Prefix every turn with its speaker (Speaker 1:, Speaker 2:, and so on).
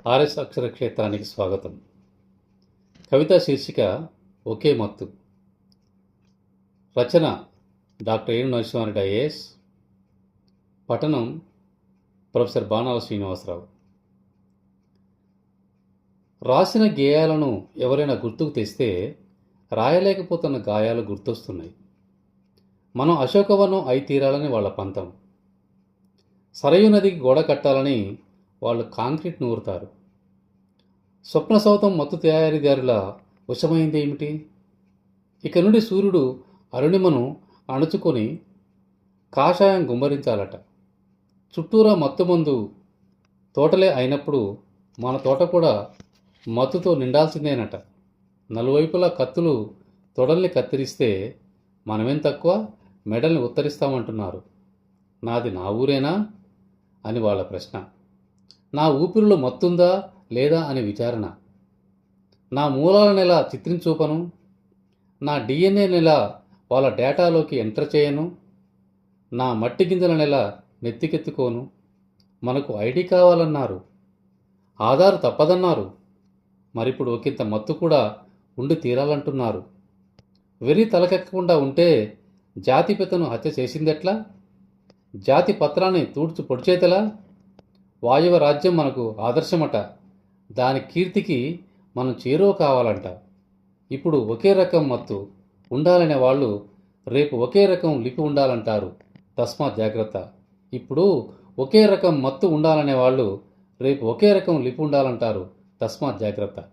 Speaker 1: RS అక్షర క్షేత్రానికి స్వాగతం. కవితా శీర్షిక ఒకే మత్తు. రచన డాక్టర్ ఏను నరసింహారెడ్డి ఐఏఎస్. పఠనం ప్రొఫెసర్ బాణాల శ్రీనివాసరావు. రాసిన గేయాలను ఎవరైనా గుర్తుకు తెస్తే రాయలేకపోతున్న గాయాలు గుర్తొస్తున్నాయి. మనం అశోకవనం అయి తీరాలని వాళ్ళ పంతం. సరయూ నదికి గోడ కట్టాలని వాళ్ళు కాంక్రీట్ నూరుతారు. స్వప్న సౌధం మత్తు తయారీదారుల వశమైందేమిటి? ఇక నుండి సూర్యుడు అరుణిమను అణుచుకొని కాషాయం గుమ్మరించాలట. చుట్టూరా మత్తుమందు తోటలే అయినప్పుడు మన తోట కూడా మత్తుతో నిండాల్సిందేనట. నలువైపులా కత్తులు తొడల్ని కత్తిరిస్తే మనమేం తక్కువ, మెడల్ని ఉత్తరిస్తామంటున్నారు. నాది నా ఊరేనా అని వాళ్ళ ప్రశ్న. నా ఊపిరిలో మత్తుందా లేదా అని విచారణ. నా మూలాలనెలా చిత్రించూపను, నా డిఎన్ఏనెలా వాళ్ళ డేటాలోకి ఎంటర్ చేయను, నా మట్టి గింజలనెలా నెత్తికెత్తుకోను. మనకు ఐడి కావాలన్నారు, ఆధారు తప్పదన్నారు. మరిప్పుడు ఒకంత మత్తు కూడా ఉండి తీరాలంటున్నారు. వెర్రి తలకెక్కకుండా ఉంటే జాతిపితను హత్య చేసిందెట్లా? జాతి పత్రాన్ని తూడ్చు పొడిచేతలా? వాయువ రాజ్యం మనకు ఆదర్శమట. దాని కీర్తికి మనం చేరువ కావాలంట. ఇప్పుడు ఒకే రకం మత్తు ఉండాలనే వాళ్ళు రేపు ఒకే రకం లిపి ఉండాలంటారు. తస్మాత్ జాగ్రత్త. ఇప్పుడు ఒకే రకం మత్తు ఉండాలనే వాళ్ళు రేపు ఒకే రకం లిపి ఉండాలంటారు. తస్మాత్ జాగ్రత్త.